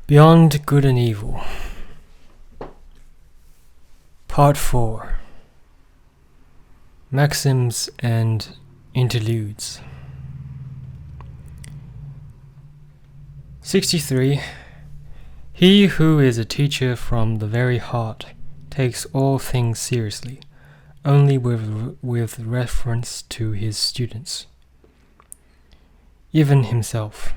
Beyond Good and Evil Part 4 Maxims and Interludes 63. He who is a teacher from the very heart takes all things seriously, only with reference to his students, even himself.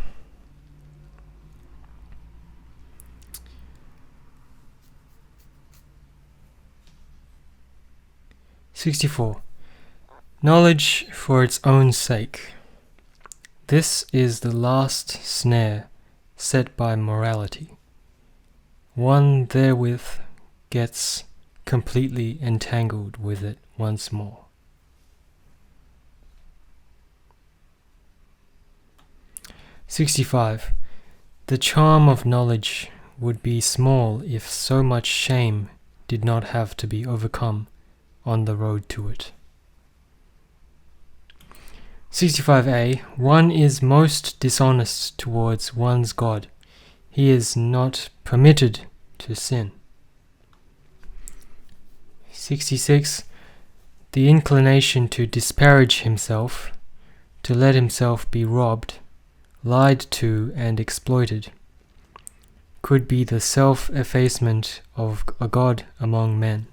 64. Knowledge for its own sake. This is the last snare set by morality. One therewith gets completely entangled with it once more. 65. The charm of knowledge would be small if so much shame did not have to be overcome on the road to it. 65a. One is most dishonest towards one's God. He is not permitted to sin. 66. The inclination to disparage himself, to let himself be robbed, lied to and exploited, could be the self-effacement of a God among men.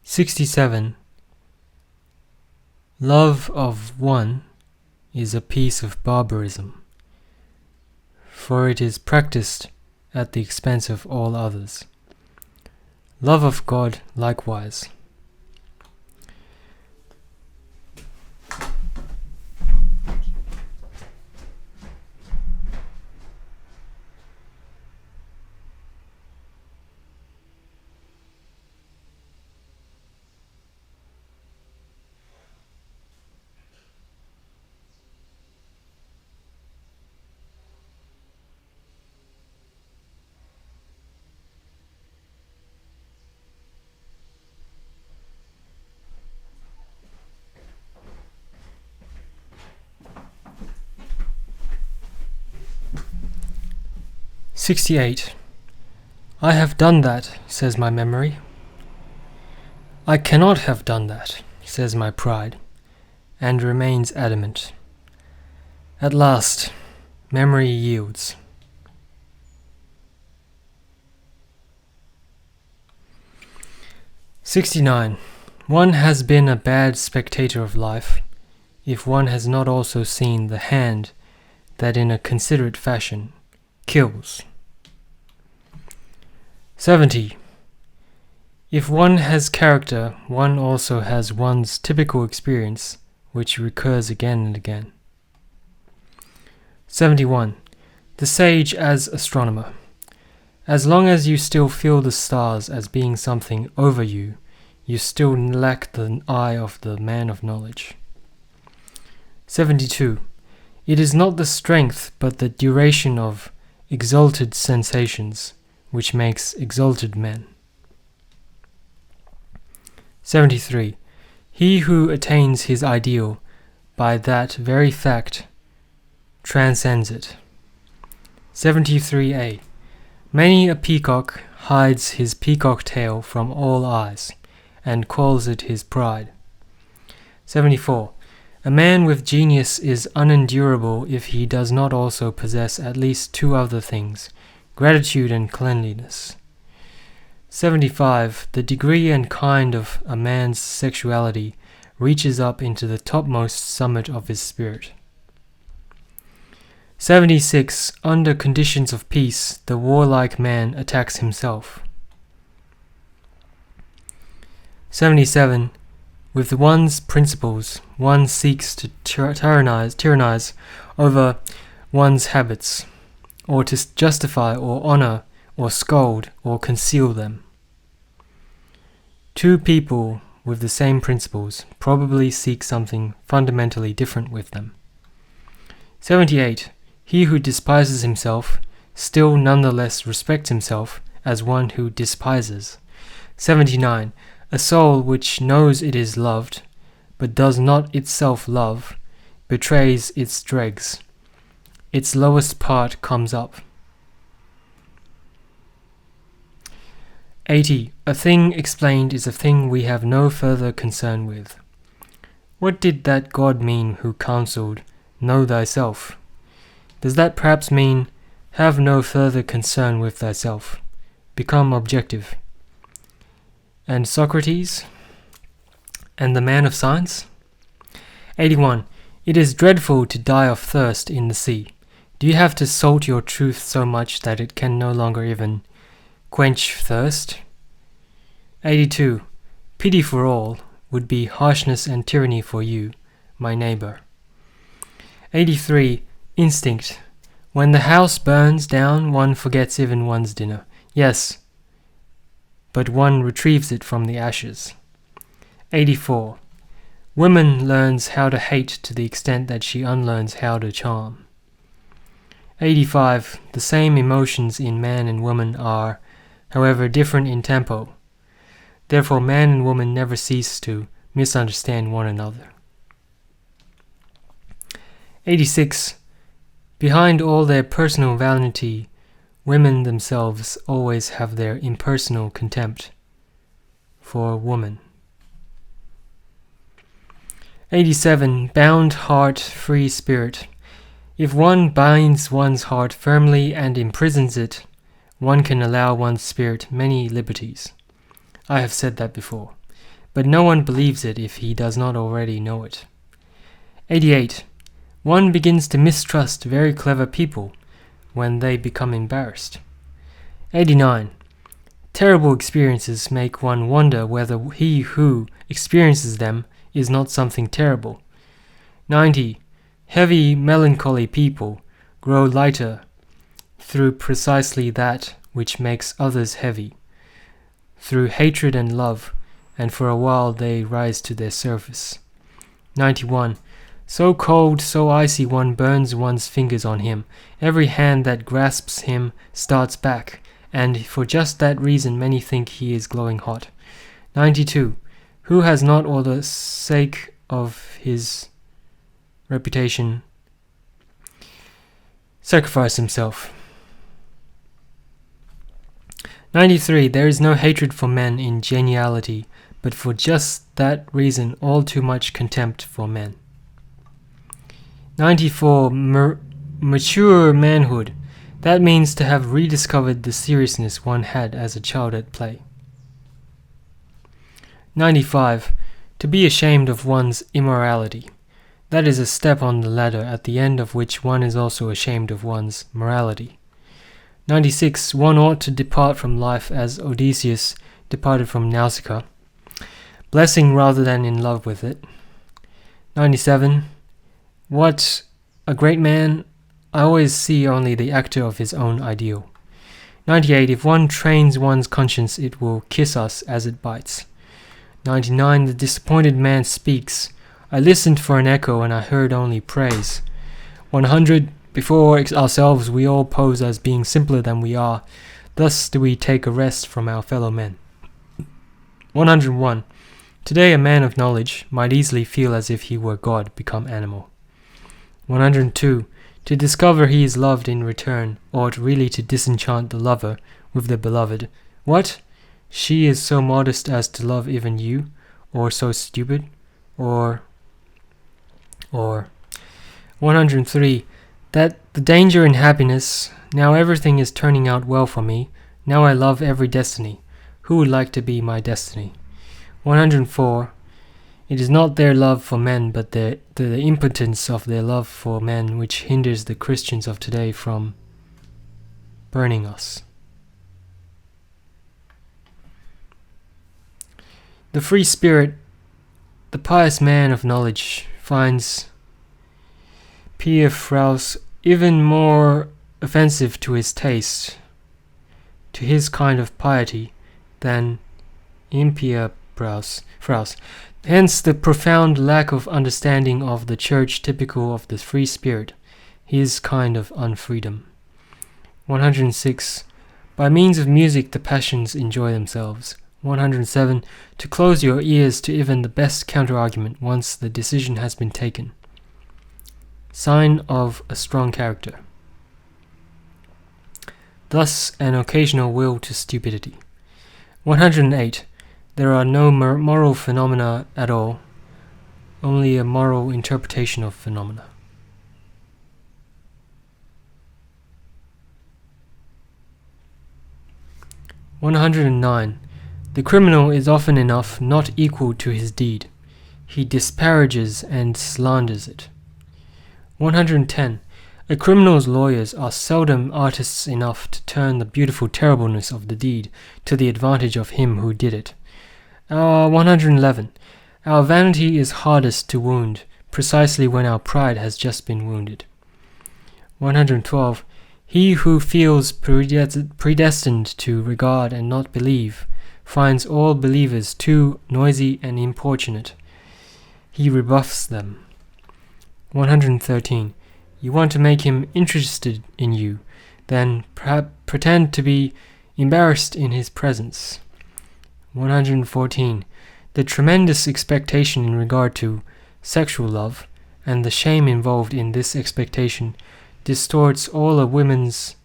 67. Love of one is a piece of barbarism, for it is practiced at the expense of all others. Love of God likewise. 68. I have done that, says my memory. I cannot have done that, says my pride, and remains adamant. At last, memory yields. 69. One has been a bad spectator of life if one has not also seen the hand that in a considerate fashion kills. 70. If one has character, one also has one's typical experience, which recurs again and again. 71. The sage as astronomer. As long as you still feel the stars as being something over you, you still lack the eye of the man of knowledge. 72. It is not the strength but the duration of exalted sensations which makes exalted men. 73. He who attains his ideal by that very fact transcends it. 73a. Many a peacock hides his peacock tail from all eyes, and calls it his pride. 74. A man with genius is unendurable if he does not also possess at least two other things, gratitude and cleanliness. 75. The degree and kind of a man's sexuality reaches up into the topmost summit of his spirit. 76. Under conditions of peace, the warlike man attacks himself. 77. With one's principles, one seeks to tyrannize over one's habits, or to justify or honor or scold or conceal them. Two people with the same principles probably seek something fundamentally different with them. 78. He who despises himself still nonetheless respects himself as one who despises. 79. A soul which knows it is loved, but does not itself love, betrays its dregs. Its lowest part comes up. 80. A thing explained is a thing we have no further concern with. What did that God mean who counseled, "Know thyself"? Does that perhaps mean, have no further concern with thyself, become objective? And Socrates? And the man of science? 81. It is dreadful to die of thirst in the sea. Do you have to salt your truth so much that it can no longer even quench thirst? 82. Pity for all would be harshness and tyranny for you, my neighbor. 83. Instinct. When the house burns down, one forgets even one's dinner. Yes, but one retrieves it from the ashes. 84. Woman learns how to hate to the extent that she unlearns how to charm. 85. The same emotions in man and woman are, however, different in tempo. Therefore, man and woman never cease to misunderstand one another. 86. Behind all their personal vanity, women themselves always have their impersonal contempt for woman. 87. Bound heart, free spirit. If one binds one's heart firmly and imprisons it, one can allow one's spirit many liberties. I have said that before, but no one believes it if he does not already know it. 88. One begins to mistrust very clever people when they become embarrassed. 89. Terrible experiences make one wonder whether he who experiences them is not something terrible. 90. Heavy, melancholy people grow lighter through precisely that which makes others heavy, through hatred and love, and for a while they rise to their surface. 91. So cold, so icy one burns one's fingers on him. Every hand that grasps him starts back, and for just that reason many think he is glowing hot. 92. Who has not, for the sake of his reputation, sacrificed himself? 93. There is no hatred for men in geniality, but for just that reason all too much contempt for men. 94. Mature manhood. That means to have rediscovered the seriousness one had as a child at play. 95. To be ashamed of one's immorality. That is a step on the ladder at the end of which one is also ashamed of one's morality. 96. One ought to depart from life as Odysseus departed from Nausicaa, blessing rather than in love with it. 97. What a great man! I always see only the actor of his own ideal. 98. If one trains one's conscience, it will kiss us as it bites. 99. The disappointed man speaks. I listened for an echo and I heard only praise. 100. Before ourselves we all pose as being simpler than we are. Thus do we take a rest from our fellow men. 101. Today a man of knowledge might easily feel as if he were God become animal. 102. To discover he is loved in return ought really to disenchant the lover with the beloved. What? She is so modest as to love even you? Or so stupid? Or 103. That the danger in happiness, now everything is turning out well for me, now I love every destiny. Who would like to be my destiny? 104. It is not their love for men, but the impotence of their love for men which hinders the Christians of today from burning us. The free spirit, the pious man of knowledge, finds Pia Fraus even more offensive to his taste, to his kind of piety, than impia Fraus. Hence the profound lack of understanding of the church typical of the free spirit, his kind of unfreedom. 106. By means of music the passions enjoy themselves. 107. To close your ears to even the best counter-argument once the decision has been taken. Sign of a strong character. Thus, an occasional will to stupidity. 108. There are no moral phenomena at all, only a moral interpretation of phenomena. 109. The criminal is often enough not equal to his deed. He disparages and slanders it. 110. A criminal's lawyers are seldom artists enough to turn the beautiful terribleness of the deed to the advantage of him who did it. 111. Our vanity is hardest to wound, precisely when our pride has just been wounded. 112. He who feels predestined to regard and not believe finds all believers too noisy and importunate. He rebuffs them. 113. You want to make him interested in you, then pretend to be embarrassed in his presence. 114. The tremendous expectation in regard to sexual love and the shame involved in this expectation distorts all a woman's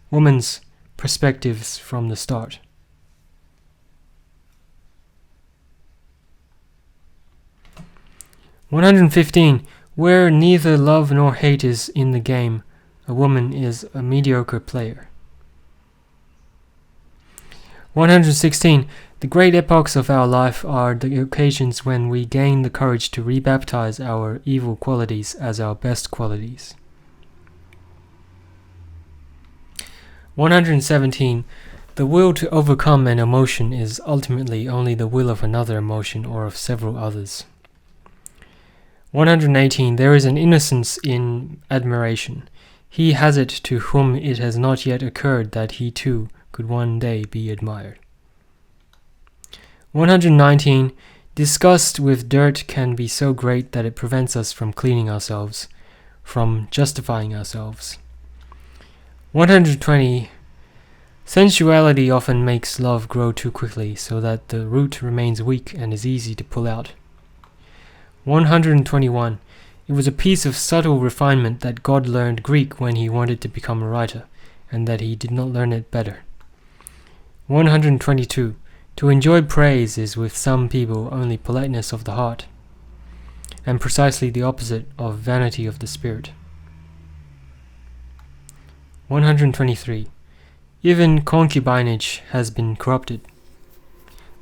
perspectives from the start. 115. Where neither love nor hate is in the game, a woman is a mediocre player. 116. The great epochs of our life are the occasions when we gain the courage to rebaptize our evil qualities as our best qualities. 117. The will to overcome an emotion is ultimately only the will of another emotion or of several others. 118. There is an innocence in admiration. He has it to whom it has not yet occurred that he too could one day be admired. 119. Disgust with dirt can be so great that it prevents us from cleaning ourselves, from justifying ourselves. 120. Sensuality often makes love grow too quickly, so that the root remains weak and is easy to pull out. 121. It was a piece of subtle refinement that God learned Greek when he wanted to become a writer, and that he did not learn it better. 122. To enjoy praise is with some people only politeness of the heart, and precisely the opposite of vanity of the spirit. 123. Even concubinage has been corrupted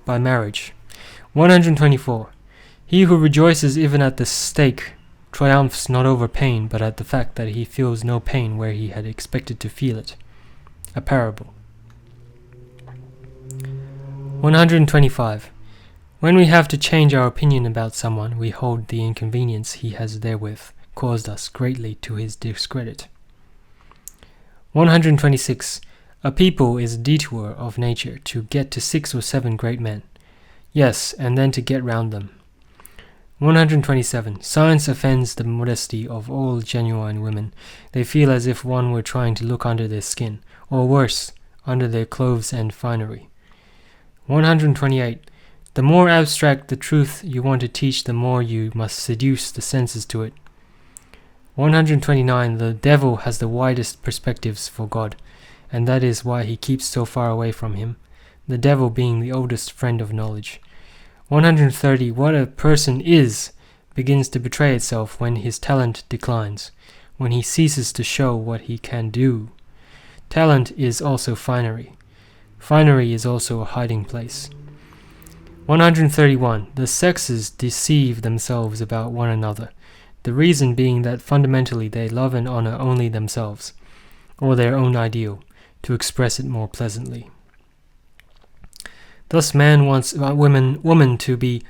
by marriage. 124. He who rejoices even at the stake triumphs not over pain, but at the fact that he feels no pain where he had expected to feel it. A parable. 125. When we have to change our opinion about someone, we hold the inconvenience he has therewith caused us greatly to his discredit. 126. A people is a detour of nature to get to 6 or 7 great men. Yes, and then to get round them. 127. Science offends the modesty of all genuine women. They feel as if one were trying to look under their skin, or worse, under their clothes and finery. 128. The more abstract the truth you want to teach, the more you must seduce the senses to it. 129. The devil has the widest perspectives for God, and that is why he keeps so far away from him, the devil being the oldest friend of knowledge. 130. What a person is begins to betray itself when his talent declines, when he ceases to show what he can do. Talent is also finery. Finery is also a hiding place. 131. The sexes deceive themselves about one another, the reason being that fundamentally they love and honor only themselves, or their own ideal, to express it more pleasantly. Thus man wants woman to be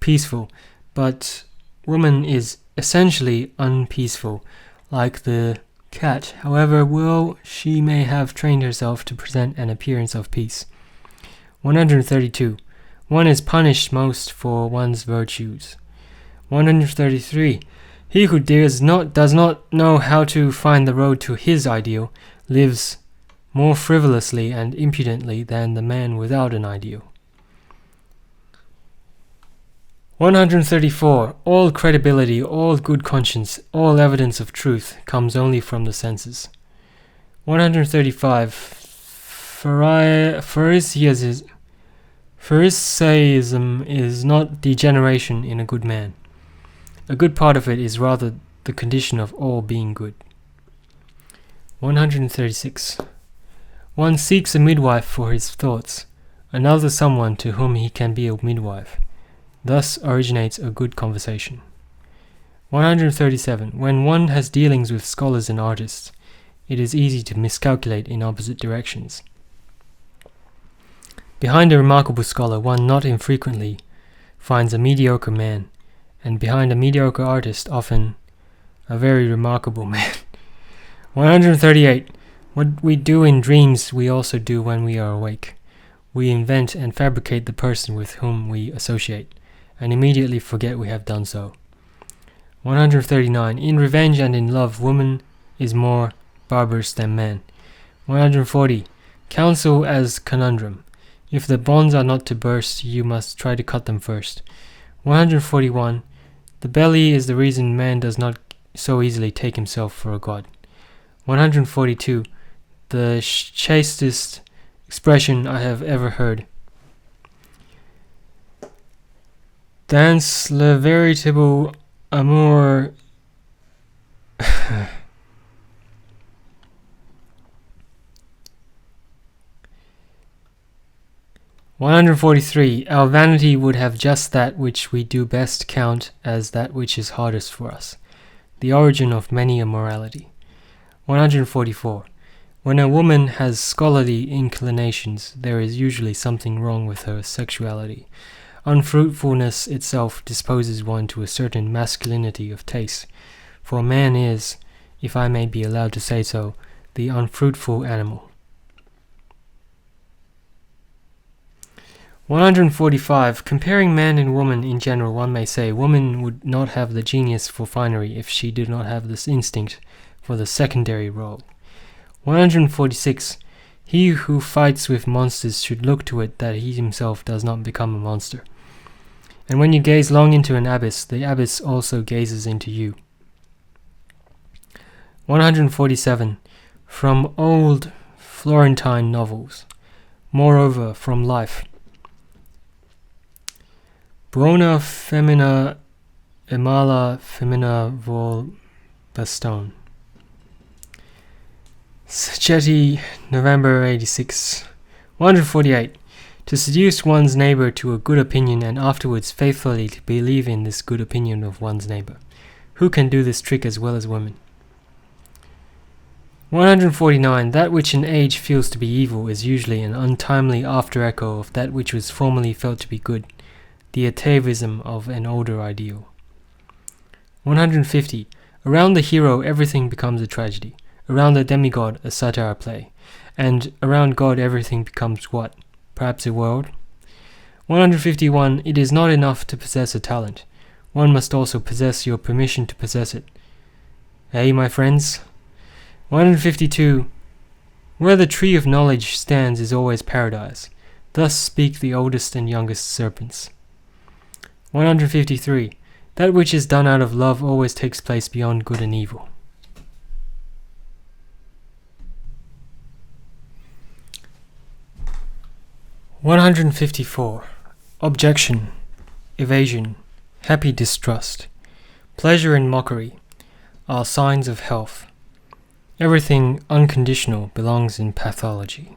peaceful, but woman is essentially unpeaceful, like the cat, however well she may have trained herself to present an appearance of peace. 132. One is punished most for one's virtues. 133. He who does not know how to find the road to his ideal lives more frivolously and impudently than the man without an ideal. 134. All credibility, all good conscience, all evidence of truth comes only from the senses. 135. Pharisaism is not degeneration in a good man. A good part of it is rather the condition of all being good. 136. One seeks a midwife for his thoughts, another someone to whom he can be a midwife. Thus originates a good conversation. 137. When one has dealings with scholars and artists, it is easy to miscalculate in opposite directions. Behind a remarkable scholar, one not infrequently finds a mediocre man, and behind a mediocre artist, often a very remarkable man. 138. What we do in dreams, we also do when we are awake. We invent and fabricate the person with whom we associate, and immediately forget we have done so. 139. In revenge and in love, woman is more barbarous than man. 140. Counsel as conundrum. If the bonds are not to burst, you must try to cut them first. 141. The belly is the reason man does not so easily take himself for a god. 142. The chastest expression I have ever heard. Dans le véritable amour. 143. Our vanity would have just that which we do best count as that which is hardest for us, the origin of many a morality. 144. When a woman has scholarly inclinations, there is usually something wrong with her sexuality. Unfruitfulness itself disposes one to a certain masculinity of taste, for man is, if I may be allowed to say so, the unfruitful animal. 145. Comparing man and woman in general, one may say woman would not have the genius for finery if she did not have this instinct for the secondary role. 146. He who fights with monsters should look to it that he himself does not become a monster. And when you gaze long into an abyss, the abyss also gazes into you. 147. From old Florentine novels, moreover from life. Buona femina e mala femina vol baston. Sacchetti, November 86. 148. To seduce one's neighbor to a good opinion and afterwards faithfully to believe in this good opinion of one's neighbor. Who can do this trick as well as women? 149. That which an age feels to be evil is usually an untimely after-echo of that which was formerly felt to be good, the atavism of an older ideal. 150. Around the hero everything becomes a tragedy, around the demigod a satire play, and around God everything becomes what? Perhaps a world? 151. It is not enough to possess a talent. One must also possess your permission to possess it. Hey, my friends? 152. Where the tree of knowledge stands is always paradise. Thus speak the oldest and youngest serpents. 153. That which is done out of love always takes place beyond good and evil. 154. Objection, evasion, happy distrust, pleasure and mockery are signs of health. Everything unconditional belongs in pathology.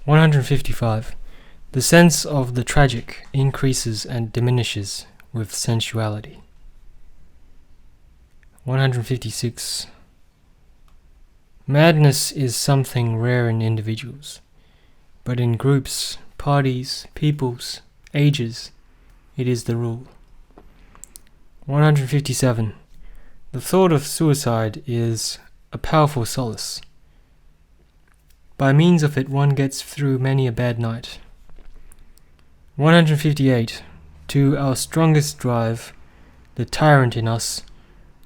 155. The sense of the tragic increases and diminishes with sensuality. 156. Madness is something rare in individuals, but in groups, parties, peoples, ages, it is the rule. 157. The thought of suicide is a powerful solace. By means of it one gets through many a bad night. 158. To our strongest drive, the tyrant in us,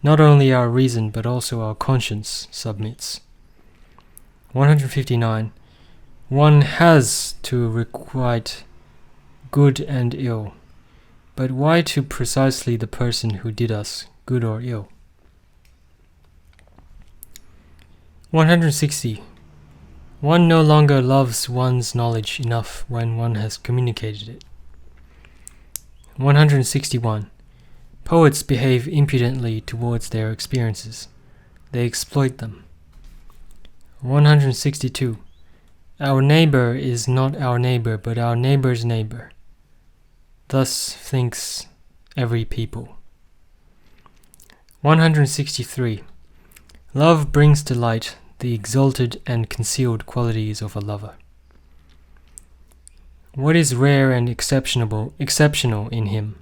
not only our reason but also our conscience submits. 159. One has to requite good and ill. But why to precisely the person who did us good or ill? 160. One no longer loves one's knowledge enough when one has communicated it. 161. Poets behave impudently towards their experiences. They exploit them. 162. Our neighbor is not our neighbor, but our neighbor's neighbor. Thus thinks every people. 163. Love brings to light the exalted and concealed qualities of a lover. What is rare and exceptional in him?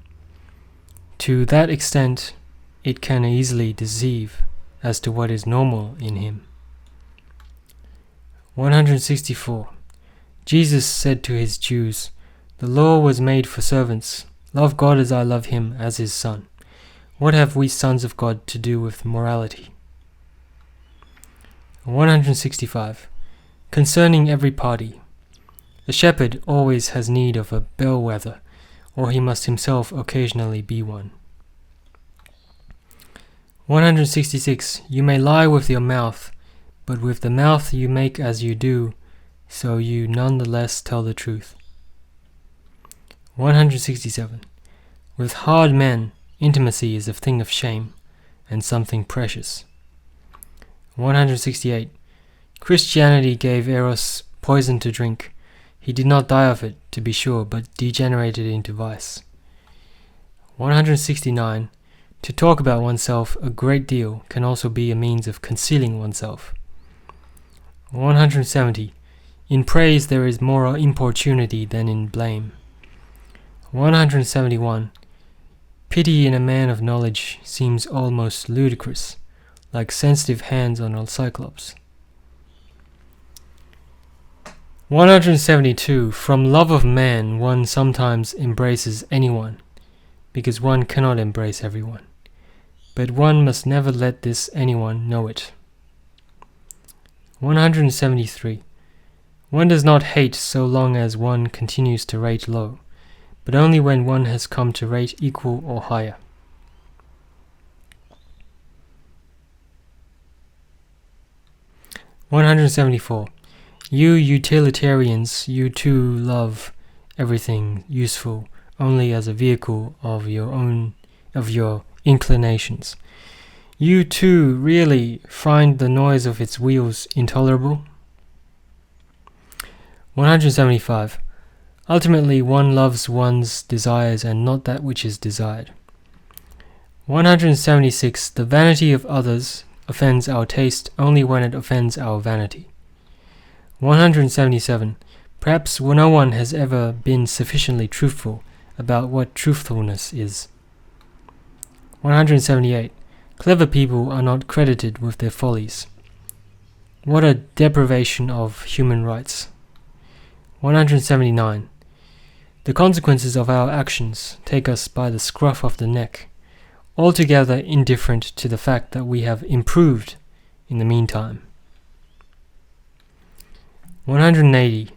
To that extent, it can easily deceive as to what is normal in him. 164. Jesus said to his Jews, "The law was made for servants. Love God as I love him as his son. What have we sons of God to do with morality?" 165. Concerning every party. A shepherd always has need of a bellwether, or he must himself occasionally be one. 166. You may lie with your mouth, but with the mouth you make as you do, so you nonetheless tell the truth. 167. With hard men, intimacy is a thing of shame, and something precious. 168. Christianity gave Eros poison to drink. He did not die of it, to be sure, but degenerated into vice. 169. To talk about oneself a great deal can also be a means of concealing oneself. 170. In praise there is more importunity than in blame. 171. Pity in a man of knowledge seems almost ludicrous, like sensitive hands on a cyclops. 172. From love of man one sometimes embraces anyone, because one cannot embrace everyone. But one must never let this anyone know it. 173. One does not hate so long as one continues to rate low, but only when one has come to rate equal or higher. 174. You utilitarians, you too love everything useful only as a vehicle of your inclinations. You too really find the noise of its wheels intolerable. 175. Ultimately, one loves one's desires and not that which is desired. 176. The vanity of others offends our taste only when it offends our vanity. 177. Perhaps no one has ever been sufficiently truthful about what truthfulness is. 178. Clever people are not credited with their follies. What a deprivation of human rights. 179. The consequences of our actions take us by the scruff of the neck, altogether indifferent to the fact that we have improved in the meantime. 180.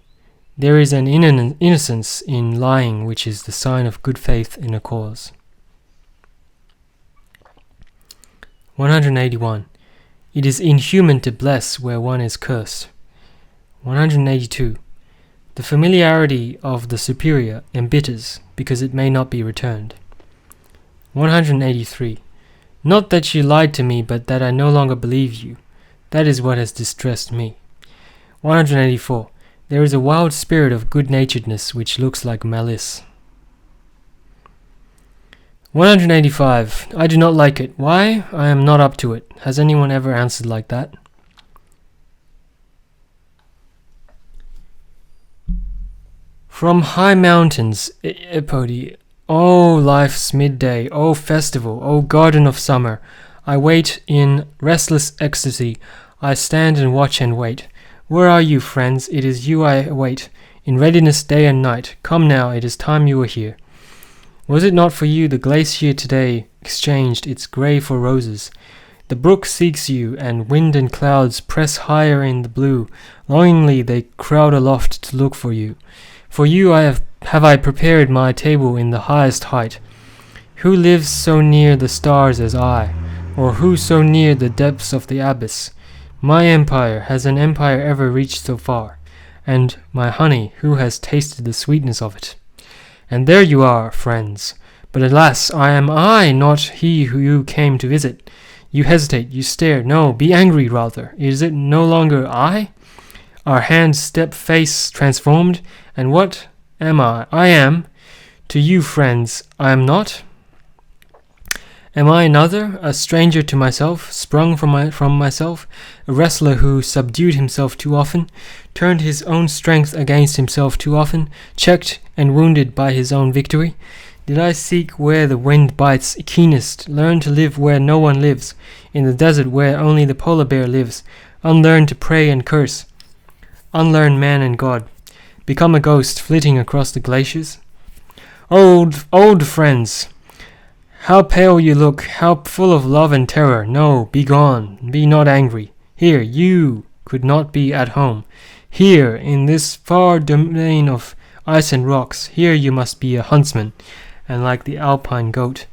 There is an innocence in lying which is the sign of good faith in a cause. 181. It is inhuman to bless where one is cursed. 182. The familiarity of the superior embitters because it may not be returned. 183. Not that you lied to me, but that I no longer believe you. That is what has distressed me. 184. There is a wild spirit of good-naturedness which looks like malice. 185. I do not like it. Why? I am not up to it. Has anyone ever answered like that? From high mountains, Epodi, O life's midday, O festival, O garden of summer, I wait in restless ecstasy. I stand and watch and wait. Where are you, friends? It is you I await, in readiness day and night. Come now, it is time you were here. Was it not for you the glacier today exchanged its grey for roses? The brook seeks you, and wind and clouds press higher in the blue. Longingly they crowd aloft to look for you. For you I have have I prepared my table in the highest height? Who lives so near the stars as I, or who so near the depths of the abyss? My empire, has an empire ever reached so far? And my honey, who has tasted the sweetness of it? And there you are, friends. But alas, I am I, not he who you came to visit. You hesitate, you stare. No, be angry rather. Is it no longer I? Our hands step face transformed, and what am I? I am. To you, friends, I am not. Am I another, a stranger to myself, sprung from myself, a wrestler who subdued himself too often, turned his own strength against himself too often, checked and wounded by his own victory? Did I seek where the wind bites keenest, learn to live where no one lives, in the desert where only the polar bear lives, unlearn to pray and curse, unlearn man and God, become a ghost flitting across the glaciers? Old friends! How pale you look, how full of love and terror. No, be gone, be not angry. Here, you could not be at home. Here, in this far domain of ice and rocks, here you must be a huntsman, and like the alpine goat.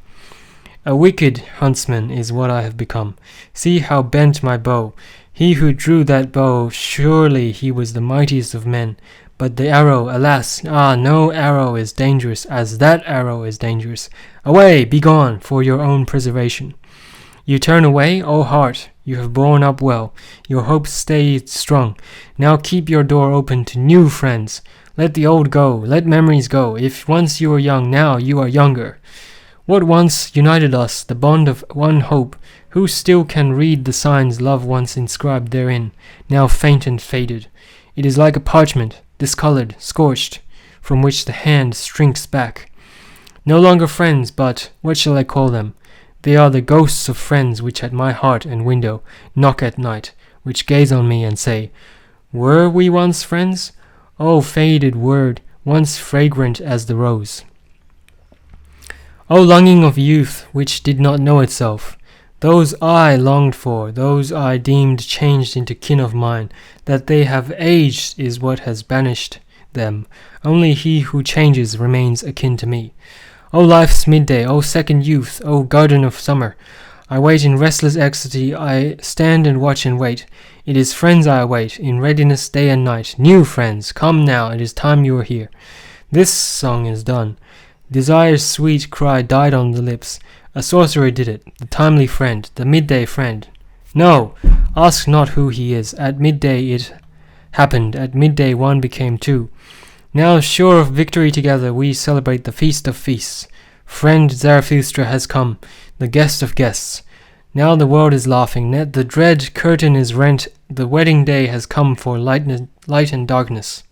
A wicked huntsman is what I have become. See how bent my bow. He who drew that bow, surely he was the mightiest of men. But the arrow, alas, no arrow is dangerous as that arrow is dangerous. Away, be gone, for your own preservation. You turn away, O heart, you have borne up well. Your hopes stay strong. Now keep your door open to new friends. Let the old go, let memories go. If once you were young, now you are younger. What once united us, the bond of one hope, who still can read the signs love once inscribed therein, now faint and faded? It is like a parchment, discolored, scorched, from which the hand shrinks back. No longer friends, but what shall I call them? They are the ghosts of friends which at my heart and window knock at night, which gaze on me and say, Were we once friends? O faded word, once fragrant as the rose. O longing of youth which did not know itself, those I longed for, those I deemed changed into kin of mine, that they have aged is what has banished them. Only he who changes remains akin to me. O life's midday, O second youth, O garden of summer, I wait in restless ecstasy, I stand and watch and wait. It is friends I await, in readiness day and night. New friends, come now, it is time you are here. This song is done. Desire's sweet cry died on the lips. A sorcerer did it, the timely friend, the midday friend. No, ask not who he is. At midday it happened. At midday one became two. Now sure of victory together we celebrate the feast of feasts. Friend Zarathustra has come, the guest of guests. Now the world is laughing, the dread curtain is rent, the wedding day has come for light and darkness.